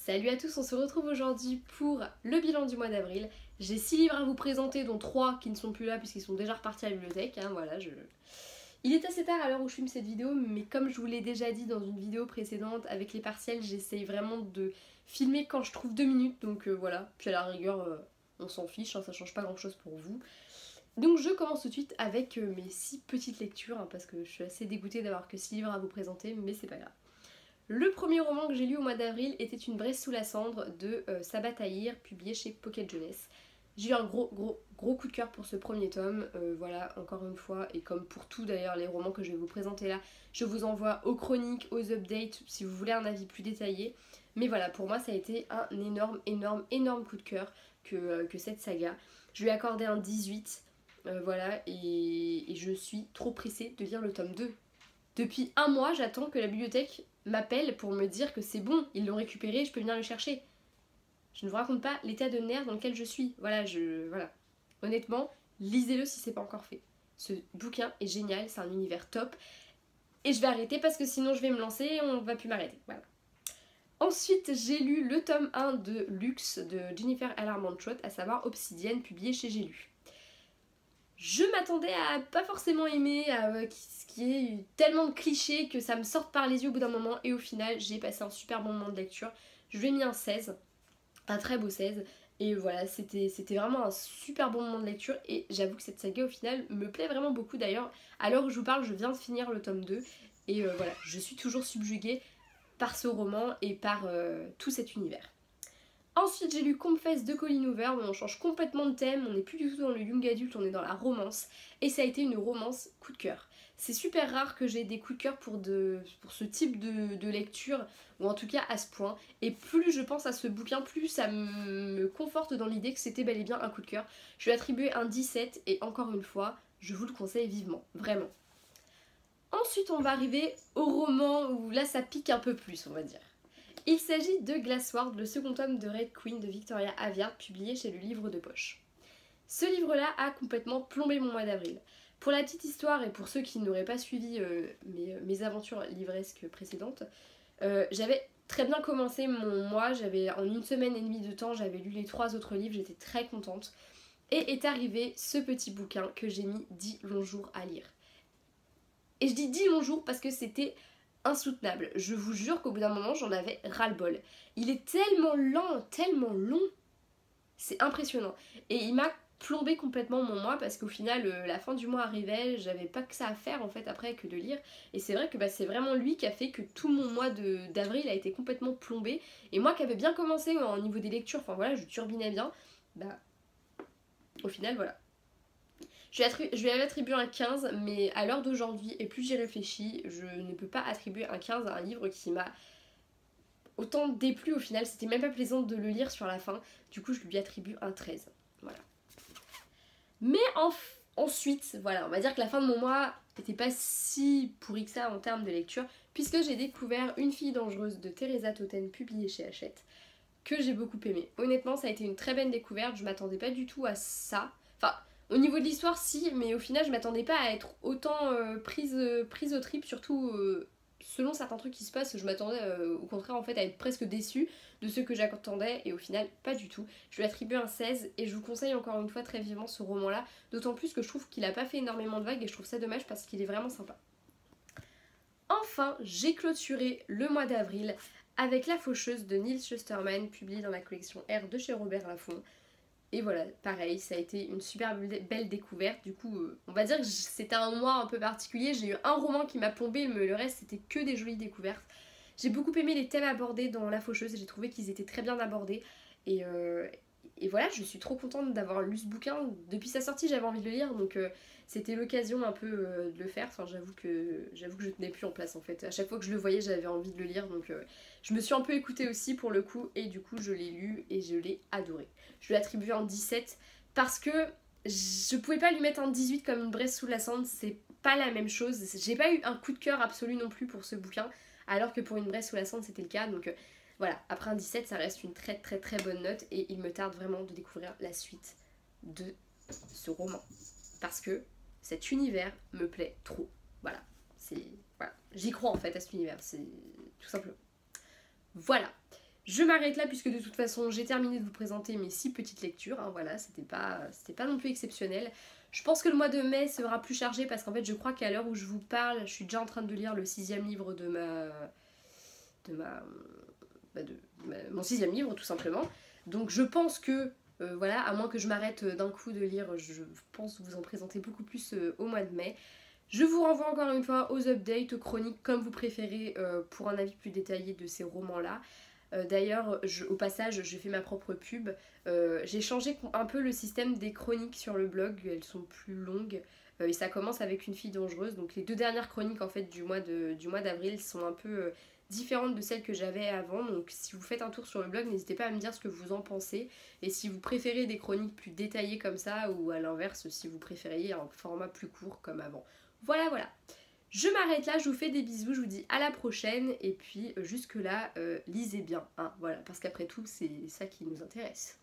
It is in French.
Salut à tous, on se retrouve aujourd'hui pour le bilan du mois d'avril. J'ai 6 livres à vous présenter, dont 3 qui ne sont plus là puisqu'ils sont déjà repartis à la bibliothèque. Il est assez tard à l'heure où je filme cette vidéo, mais comme je vous l'ai déjà dit dans une vidéo précédente, avec les partiels, j'essaye vraiment de filmer quand je trouve 2 minutes, donc voilà. Puis à la rigueur, on s'en fiche, hein, ça change pas grand chose pour vous. Donc je commence tout de suite avec mes 6 petites lectures, hein, parce que je suis assez dégoûtée d'avoir que 6 livres à vous présenter, mais c'est pas grave. Le premier roman que j'ai lu au mois d'avril était Une braise sous la cendre de Sabaa Tahir, publié chez Pocket Jeunesse. J'ai eu un gros coup de cœur pour ce premier tome, voilà, encore une fois, et comme pour tout d'ailleurs les romans que je vais vous présenter là, je vous envoie aux chroniques, aux updates, si vous voulez un avis plus détaillé. Mais voilà, pour moi ça a été un énorme coup de cœur que cette saga. Je lui ai accordé un 18, voilà, et je suis trop pressée de lire le tome 2. Depuis un mois, j'attends que la bibliothèque m'appelle pour me dire que c'est bon, ils l'ont récupéré, je peux venir le chercher. Je ne vous raconte pas l'état de nerfs dans lequel je suis. Voilà. Honnêtement, lisez-le si c'est pas encore fait. Ce bouquin est génial, c'est un univers top. Et je vais arrêter parce que sinon je vais me lancer et on va plus m'arrêter. Voilà. Ensuite, j'ai lu le tome 1 de Luxe de Jennifer L. Armentrout, à savoir Obsidienne, publié chez J'ai lu. Je m'attendais à pas forcément aimer, ce qui est tellement de clichés que ça me sorte par les yeux au bout d'un moment, et au final j'ai passé un super bon moment de lecture. Je lui ai mis un 16, un très beau 16, et voilà, c'était vraiment un super bon moment de lecture, et j'avoue que cette saga au final me plaît vraiment beaucoup. D'ailleurs, à l'heure où je vous parle, je viens de finir le tome 2, et voilà, je suis toujours subjuguée par ce roman et par tout cet univers. Ensuite, j'ai lu Confess de Colleen Hoover, où on change complètement de thème, on n'est plus du tout dans le young adulte, on est dans la romance, et ça a été une romance coup de cœur. C'est super rare que j'ai des coups de cœur pour ce type de lecture, ou en tout cas à ce point, et plus je pense à ce bouquin, plus ça me conforte dans l'idée que c'était bel et bien un coup de cœur. Je lui ai attribué un 17, et encore une fois, je vous le conseille vivement, vraiment. Ensuite, on va arriver au roman où là ça pique un peu plus, on va dire. Il s'agit de Glassword, le second tome de Red Queen de Victoria Aveyard, publié chez le Livre de Poche. Ce livre-là a complètement plombé mon mois d'avril. Pour la petite histoire et pour ceux qui n'auraient pas suivi mes aventures livresques précédentes, j'avais très bien commencé mon mois, en 1 semaine et demie de temps, j'avais lu les 3 autres livres, j'étais très contente. Et est arrivé ce petit bouquin que j'ai mis 10 longs jours à lire. Et je dis 10 longs jours parce que c'était insoutenable. Je vous jure qu'au bout d'un moment, j'en avais ras-le-bol. Il est tellement lent, tellement long. C'est impressionnant. Et il m'a plombé complètement mon mois parce qu'au final, la fin du mois arrivait, j'avais pas que ça à faire en fait après que de lire. Et c'est vrai que c'est vraiment lui qui a fait que tout mon mois d'avril a été complètement plombé. Et moi qui avais bien commencé au niveau des lectures, enfin voilà, je turbinais bien, au final voilà. Je lui avais attribué un 15, mais à l'heure d'aujourd'hui, et plus j'y réfléchis, je ne peux pas attribuer un 15 à un livre qui m'a autant déplu au final. C'était même pas plaisant de le lire sur la fin, du coup je lui attribue un 13. Voilà. Mais ensuite, voilà, on va dire que la fin de mon mois n'était pas si pourri que ça en termes de lecture, puisque j'ai découvert Une fille dangereuse de Teresa Totten, publiée chez Hachette, que j'ai beaucoup aimé. Honnêtement, ça a été une très belle découverte, je m'attendais pas du tout à ça. Enfin, au niveau de l'histoire, si, mais au final, je m'attendais pas à être autant prise au trip, surtout selon certains trucs qui se passent, je m'attendais au contraire en fait à être presque déçue de ce que j'attendais, et au final, pas du tout. Je lui attribue un 16, et je vous conseille encore une fois très vivement ce roman-là, d'autant plus que je trouve qu'il a pas fait énormément de vagues, et je trouve ça dommage parce qu'il est vraiment sympa. Enfin, j'ai clôturé le mois d'avril avec La Faucheuse de Neil Shusterman, publié dans la collection R de chez Robert Laffont. Et voilà, pareil, ça a été une super belle découverte. Du coup, on va dire que c'était un mois un peu particulier. J'ai eu un roman qui m'a plombé, mais le reste c'était que des jolies découvertes. J'ai beaucoup aimé les thèmes abordés dans La Faucheuse, j'ai trouvé qu'ils étaient très bien abordés. Et voilà, je suis trop contente d'avoir lu ce bouquin. Depuis sa sortie, j'avais envie de le lire, donc c'était l'occasion un peu de le faire. Enfin, j'avoue que je tenais plus en place en fait. À chaque fois que je le voyais, j'avais envie de le lire, donc je me suis un peu écoutée aussi pour le coup, et du coup, je l'ai lu et je l'ai adoré. Je lui ai attribué un 17 parce que je pouvais pas lui mettre un 18 comme Une braise sous la cendre, c'est pas la même chose. J'ai pas eu un coup de cœur absolu non plus pour ce bouquin, alors que pour Une braise sous la cendre, c'était le cas, donc voilà, après un 17, ça reste une très bonne note, et il me tarde vraiment de découvrir la suite de ce roman. Parce que cet univers me plaît trop. Voilà, voilà. J'y crois en fait à cet univers, c'est tout simplement. Voilà, Je m'arrête là puisque de toute façon j'ai terminé de vous présenter mes 6 petites lectures, hein, voilà, c'était pas non plus exceptionnel. Je pense que le mois de mai sera plus chargé parce qu'en fait je crois qu'à l'heure où je vous parle, je suis déjà en train de lire le 6e livre de mon 6e livre tout simplement. Donc je pense que, voilà, à moins que je m'arrête d'un coup de lire, je pense vous en présenter beaucoup plus au mois de mai. Je vous renvoie encore une fois aux updates, aux chroniques, comme vous préférez, pour un avis plus détaillé de ces romans-là. D'ailleurs, au passage, je fais ma propre pub. J'ai changé un peu le système des chroniques sur le blog, elles sont plus longues. Et ça commence avec une fille dangereuse. Donc les 2 dernières chroniques en fait du mois d'avril sont un peu différentes de celles que j'avais avant. Donc si vous faites un tour sur le blog, n'hésitez pas à me dire ce que vous en pensez. Et si vous préférez des chroniques plus détaillées comme ça, ou à l'inverse, si vous préfériez un format plus court comme avant. Voilà, voilà. Je m'arrête là, je vous fais des bisous, je vous dis à la prochaine. Et puis jusque là, lisez bien, hein, voilà, parce qu'après tout, c'est ça qui nous intéresse.